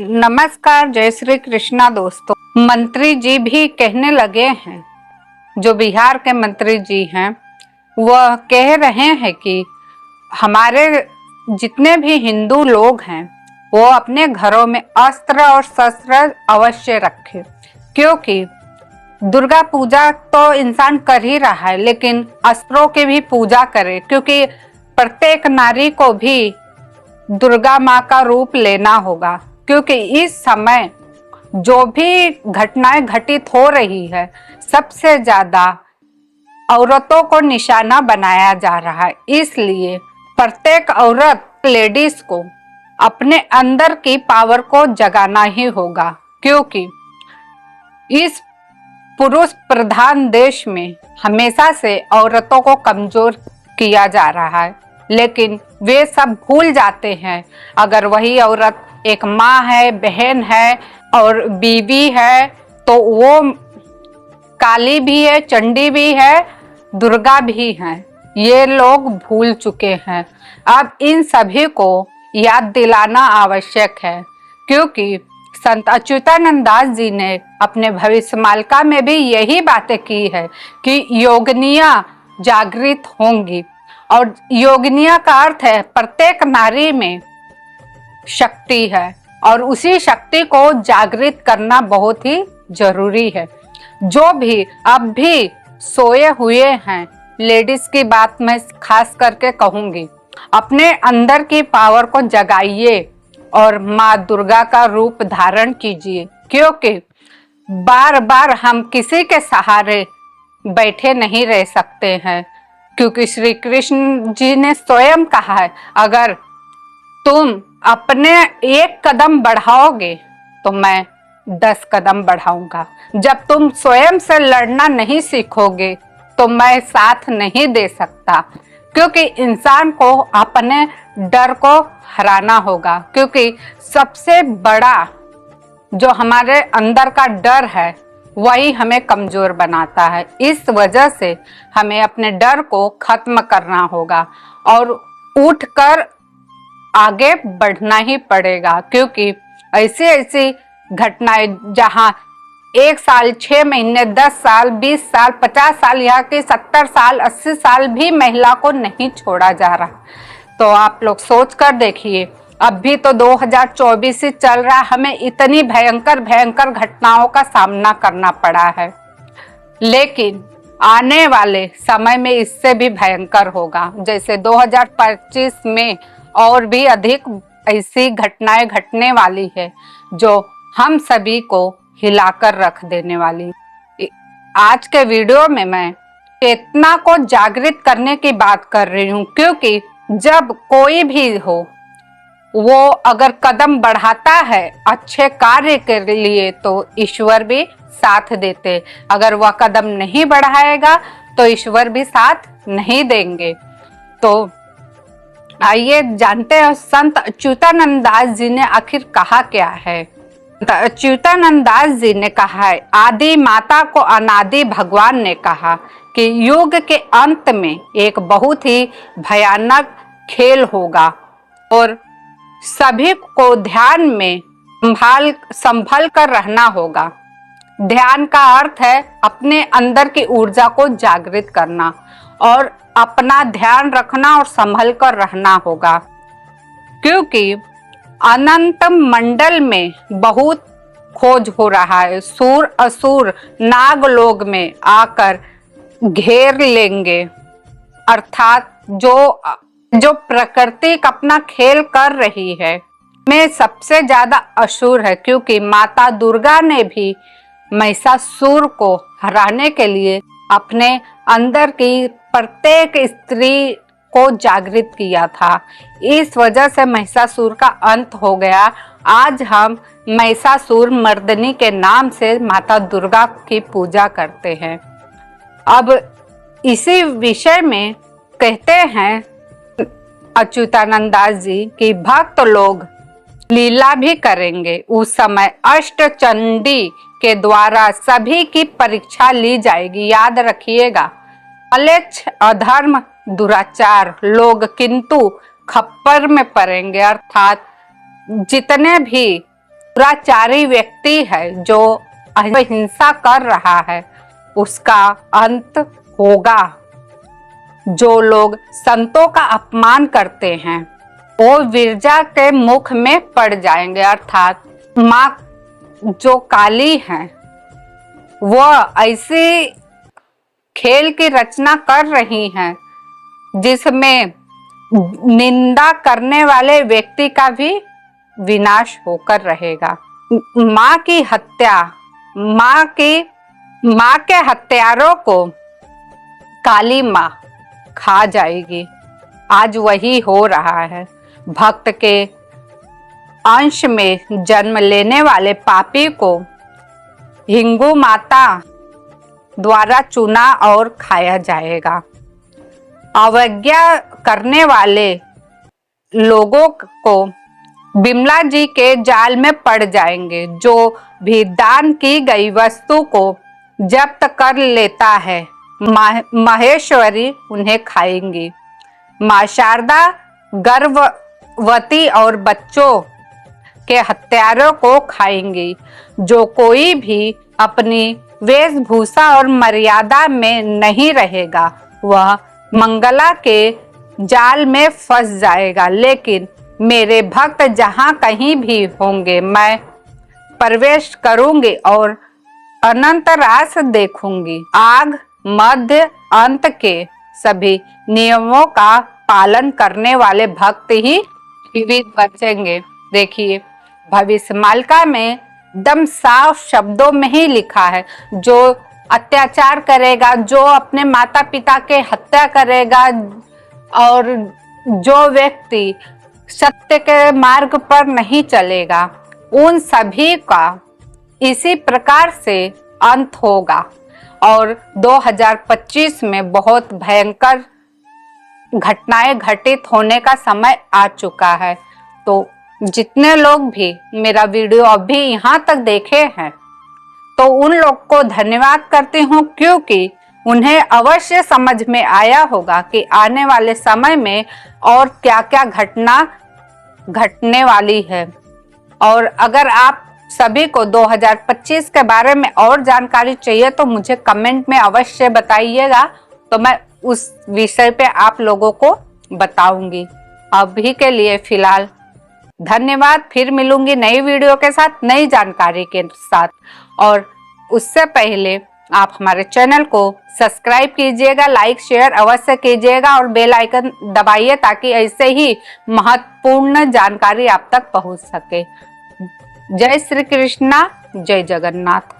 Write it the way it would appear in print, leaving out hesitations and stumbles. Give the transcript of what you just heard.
नमस्कार, जय श्री कृष्णा दोस्तों। मंत्री जी भी कहने लगे हैं, जो बिहार के मंत्री जी हैं वह कह रहे हैं कि हमारे जितने भी हिंदू लोग हैं वो अपने घरों में अस्त्र और शस्त्र अवश्य रखें, क्योंकि दुर्गा पूजा तो इंसान कर ही रहा है, लेकिन अस्त्रों की भी पूजा करे, क्योंकि प्रत्येक नारी को भी दुर्गा माँ का रूप लेना होगा। क्योंकि इस समय जो भी घटनाएं घटित हो रही है, सबसे ज्यादा औरतों को निशाना बनाया जा रहा है। इसलिए प्रत्येक औरत, लेडीज को अपने अंदर की पावर को जगाना ही होगा, क्योंकि इस पुरुष प्रधान देश में हमेशा से औरतों को कमजोर किया जा रहा है, लेकिन वे सब भूल जाते हैं। अगर वही औरत एक माँ है, बहन है और बीवी है, तो वो काली भी है, चंडी भी है, दुर्गा भी है। ये लोग भूल चुके हैं। अब इन सभी को याद दिलाना आवश्यक है, क्योंकि संत अच्युतानंद दास जी ने अपने भविष्यमालिका में भी यही बातें की है कि योगिनियां जागृत होंगी। और योगिनिया का अर्थ है प्रत्येक नारी में शक्ति है, और उसी शक्ति को जागृत करना बहुत ही जरूरी है। जो भी अब भी सोए हुए हैं, लेडीज की बात मैं खास करके कहूंगी, अपने अंदर की पावर को जगाइए और माँ दुर्गा का रूप धारण कीजिए, क्योंकि बार बार हम किसी के सहारे बैठे नहीं रह सकते हैं। क्योंकि श्री कृष्ण जी ने स्वयं कहा है, अगर तुम अपने एक कदम बढ़ाओगे तो मैं 10 कदम बढ़ाऊंगा। जब तुम स्वयं से लड़ना नहीं सीखोगे तो मैं साथ नहीं दे सकता। क्योंकि इंसान को अपने डर को हराना होगा, क्योंकि सबसे बड़ा जो हमारे अंदर का डर है वही हमें कमजोर बनाता है। इस वजह से हमें अपने डर को खत्म करना होगा और उठकर आगे बढ़ना ही पड़ेगा। क्योंकि ऐसी ऐसी घटनाएं जहां 1 साल, 6 महीने, 10 साल, 20 साल, 50 साल, यहाँ के 70 साल, 80 साल भी महिला को नहीं छोड़ा जा रहा, तो आप लोग सोच कर देखिए। अब भी तो 2024 ही चल रहा, हमें इतनी भयंकर भयंकर घटनाओं का सामना करना पड़ा है, लेकिन आने वाले समय में इससे भी भयंकर होगा। जैसे 2025 में और भी अधिक ऐसी घटनाएं घटने वाली है जो हम सभी को हिलाकर रख देने वाली। आज के वीडियो में मैं चेतना को जागृत करने की बात कर रही हूँ, क्योंकि जब कोई भी हो वो अगर कदम बढ़ाता है अच्छे कार्य के लिए तो ईश्वर भी साथ देते। अगर वह कदम नहीं बढ़ाएगा तो ईश्वर भी साथ नहीं देंगे। तो आइए जानते हैं संत अच्युतानंद दास जी ने आखिर कहा क्या है। संत अच्युतानंद दास जी ने कहा है, आदि माता को अनादि भगवान ने कहा कि युग के अंत में एक बहुत ही भयानक खेल होगा और सभी को ध्यान में संभल कर रहना होगा। ध्यान का अर्थ है अपने अंदर की ऊर्जा को जागृत करना और अपना ध्यान रखना और संभल कर रहना होगा। क्योंकि अनंत मंडल में बहुत खोज हो रहा है। सूर असुर नाग लोग में आकर घेर लेंगे, अर्थात जो प्रकृति अपना खेल कर रही है में सबसे ज्यादा असुर है। क्योंकि माता दुर्गा ने भी महिषासुर को हराने के लिए अपने अंदर की प्रत्येक स्त्री को जागृत किया था। इस वजह से महिषासुर का अंत हो गया। आज हम महिषासुर मर्दनी के नाम से माता दुर्गा की पूजा करते हैं। अब इसी विषय में कहते हैं अच्युतानंद दास जी कि भक्त लोग लीला भी करेंगे। उस समय अष्टचंडी के द्वारा सभी की परीक्षा ली जाएगी। याद रखिएगा, अलेच्छ, अधर्म, दुराचार लोग किंतु खप्पर में पड़ेंगे, अर्थात जितने भी दुराचारी व्यक्ति है, जो हिंसा कर रहा है, उसका अंत होगा। जो लोग संतों का अपमान करते हैं वो विरजा के मुख में पड़ जाएंगे। अर्थात माँ जो काली है वह ऐसी खेल की रचना कर रही हैं जिसमें निंदा करने वाले व्यक्ति का भी विनाश होकर रहेगा। माँ की हत्या, माँ के हत्यारों को काली माँ खा जाएगी। आज वही हो रहा है। भक्त के अंश में जन्म लेने वाले पापी को हिंगू माता द्वारा चुना और खाया जाएगा। अवज्ञा करने वाले लोगों को बिमला जी के जाल में पड़ जाएंगे। जो भी दान की गई वस्तु को जब्त कर लेता है, महेश्वरी उन्हें खाएंगी। माँ शारदा गर्भवती और बच्चों के हत्यारों को खाएंगी। जो कोई भी अपनी वेशभूषा और मर्यादा में नहीं रहेगा वह मंगला के जाल में फंस जाएगा। लेकिन मेरे भक्त जहाँ कहीं भी होंगे मैं प्रवेश करूंगी और अनंत रास देखूंगी। आग मध्य अंत के सभी नियमों का पालन करने वाले भक्त ही जीवित बचेंगे। देखिए भविष्यमालिका में एकदम साफ शब्दों में ही लिखा है, जो अत्याचार करेगा, जो अपने माता पिता के हत्या करेगा और जो व्यक्ति सत्य के मार्ग पर नहीं चलेगा, उन सभी का इसी प्रकार से अंत होगा। और 2025 में बहुत भयंकर घटनाएं घटित होने का समय आ चुका है। तो जितने लोग भी मेरा वीडियो अभी यहाँ तक देखे हैं तो उन लोग को धन्यवाद करती हूँ, क्योंकि उन्हें अवश्य समझ में आया होगा कि आने वाले समय में और क्या क्या घटना घटने वाली है। और अगर आप सभी को 2025 के बारे में और जानकारी चाहिए तो मुझे कमेंट में अवश्य बताइएगा, तो मैं उस विषय पे आप लोगों को बताऊंगी। अभी के लिए फिलहाल धन्यवाद। फिर मिलूंगी नई वीडियो के साथ, नई जानकारी के साथ। और उससे पहले आप हमारे चैनल को सब्सक्राइब कीजिएगा, लाइक शेयर अवश्य कीजिएगा और बेल आइकन दबाइए ताकि ऐसे ही महत्वपूर्ण जानकारी आप तक पहुंच सके। जय श्री कृष्णा, जय जगन्नाथ।